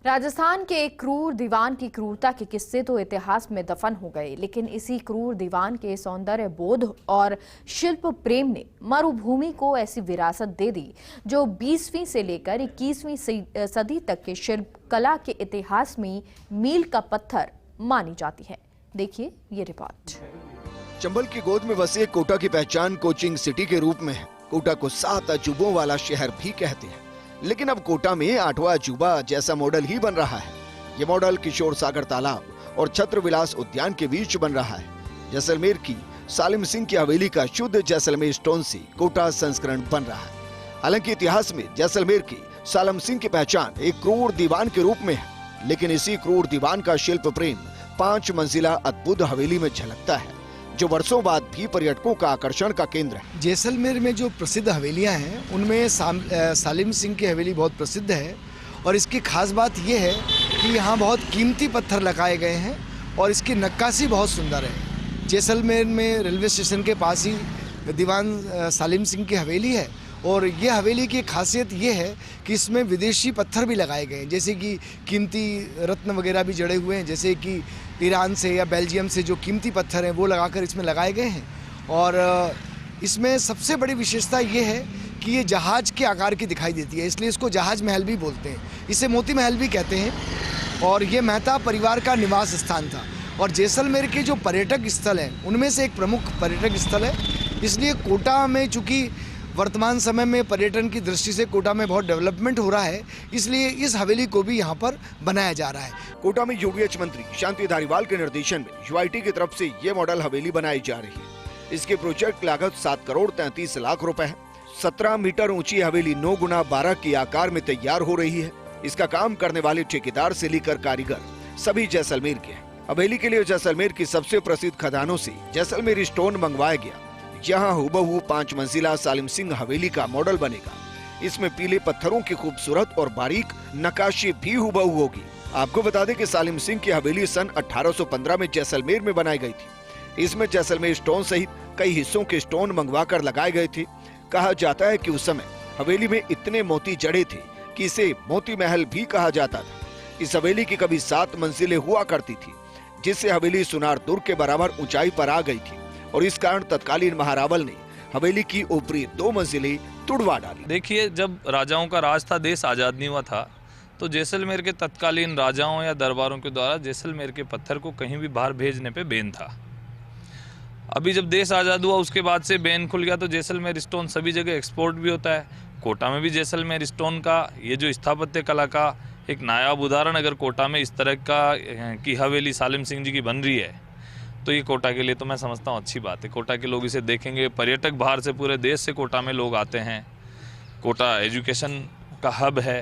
राजस्थान के एक क्रूर दीवान की क्रूरता के किस्से तो इतिहास में दफन हो गए, लेकिन इसी क्रूर दीवान के सौंदर्य बोध और शिल्प प्रेम ने मरुभूमि को ऐसी विरासत दे दी जो 20वीं से लेकर 21वीं सदी तक के शिल्प कला के इतिहास में मील का पत्थर मानी जाती है। देखिए ये रिपोर्ट। चंबल की गोद में बसे कोटा की पहचान कोचिंग सिटी के रूप में है। कोटा को 7 अजूबों वाला शहर भी कहते हैं, लेकिन अब कोटा में 8वां अजूबा जैसा मॉडल ही बन रहा है। ये मॉडल किशोर सागर तालाब और छत्रविलास उद्यान के बीच बन रहा है। जैसलमेर की सालिम सिंह की हवेली का शुद्ध जैसलमेर स्टोन से कोटा संस्करण बन रहा है। हालांकि इतिहास में जैसलमेर की सालिम सिंह की पहचान एक क्रूर दीवान के रूप में है, लेकिन इसी क्रूर दीवान का शिल्प प्रेम 5 मंजिला अद्भुत हवेली में झलकता है, जो वर्षों बाद भी पर्यटकों का आकर्षण का केंद्र है। जैसलमेर में जो प्रसिद्ध हवेलियां हैं उनमें सालिम सिंह की हवेली बहुत प्रसिद्ध है और इसकी खास बात यह है कि यहाँ बहुत कीमती पत्थर लगाए गए हैं और इसकी नक्काशी बहुत सुंदर है। जैसलमेर में रेलवे स्टेशन के पास ही दीवान सालिम सिंह की हवेली है और ये हवेली की खासियत ये है कि इसमें विदेशी पत्थर भी लगाए गए हैं, जैसे कि कीमती रत्न वगैरह भी जड़े हुए हैं, जैसे कि ईरान से या बेल्जियम से जो कीमती पत्थर हैं वो लगाकर इसमें लगाए गए हैं। और इसमें सबसे बड़ी विशेषता ये है कि ये जहाज के आकार की दिखाई देती है, इसलिए इसको जहाज महल भी बोलते हैं, इसे मोती महल भी कहते हैं। और ये मेहता परिवार का निवास स्थान था और जैसलमेर के जो पर्यटक स्थल हैं उनमें से एक प्रमुख पर्यटक स्थल है। इसलिए कोटा में चूँकि वर्तमान समय में पर्यटन की दृष्टि से कोटा में बहुत डेवलपमेंट हो रहा है, इसलिए इस हवेली को भी यहाँ पर बनाया जा रहा है। कोटा में यूडीएच मंत्री शांति धारीवाल के निर्देशन में यूआईटी की तरफ से ये मॉडल हवेली बनाई जा रही है। इसके प्रोजेक्ट लागत 7 करोड़ 33 लाख रुपए है। 17 मीटर ऊंची हवेली 9 गुना 12 के आकार में तैयार हो रही है। इसका काम करने वाले ठेकेदार से लेकर कारीगर सभी जैसलमेर के हैं। हवेली के लिए जैसलमेर की सबसे प्रसिद्ध खदानों से जैसलमेर स्टोन मंगवाया गया। यहाँ हुबहू 5 मंजिला सालिम सिंह हवेली का मॉडल बनेगा। इसमें पीले पत्थरों की खूबसूरत और बारीक नक्काशी भी हुबहू होगी। आपको बता दें कि सालिम सिंह की हवेली सन 1815 में जैसलमेर में बनाई गई थी। इसमें जैसलमेर स्टोन सहित कई हिस्सों के स्टोन मंगवाकर लगाए गए थे। कहा जाता है कि उस समय हवेली में इतने मोती जड़े थे कि इसे मोती महल भी कहा जाता था। इस हवेली की कभी 7 मंजिलें हुआ करती थी, जिससे हवेली सुनार दुर्ग के बराबर ऊंचाई पर आ गई थी और इस कारण तत्कालीन महारावल ने हवेली की ऊपरी 2 मंजिलें तुड़वा डाली। देखिए, जब राजाओं का राज था, देश आज़ाद नहीं हुआ था, तो जैसलमेर के तत्कालीन राजाओं या दरबारों के द्वारा जैसलमेर के पत्थर को कहीं भी बाहर भेजने पे बैन था। अभी जब देश आज़ाद हुआ उसके बाद से बैन खुल गया, तो जैसलमेर स्टोन सभी जगह एक्सपोर्ट भी होता है। कोटा में भी जैसलमेर स्टोन का ये जो स्थापत्य कला का एक नायाब उदाहरण अगर कोटा में इस तरह की हवेली सालिम सिंह जी की बन रही है, तो ये कोटा के लिए तो मैं समझता हूँ अच्छी बात है। कोटा के लोग इसे देखेंगे, पर्यटक बाहर से पूरे देश से कोटा में लोग आते हैं। कोटा एजुकेशन का हब है,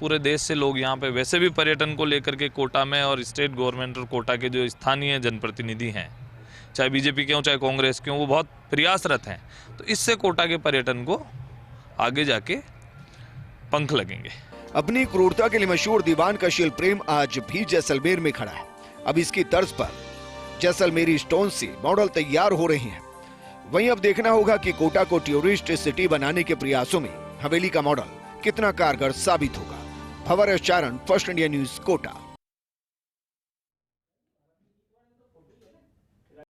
पूरे देश से लोग यहाँ पे वैसे भी पर्यटन को लेकर के कोटा में, और स्टेट गवर्नमेंट और कोटा के जो स्थानीय जनप्रतिनिधि हैं, चाहे बीजेपी के हों चाहे कांग्रेस के हों, वो बहुत प्रयासरत हैं। तो इससे कोटा के पर्यटन को आगे जाके पंख लगेंगे। अपनी क्रूरता के लिए मशहूर दीवान का शिल्प प्रेम आज भी जैसलमेर में खड़ा है। अब इसकी तर्ज पर जैसलमेरी स्टोन से मॉडल तैयार हो रहे हैं। वहीं अब देखना होगा कि कोटा को टूरिस्ट सिटी बनाने के प्रयासों में हवेली का मॉडल कितना कारगर साबित होगा। भवर चारण, फर्स्ट इंडिया न्यूज, कोटा।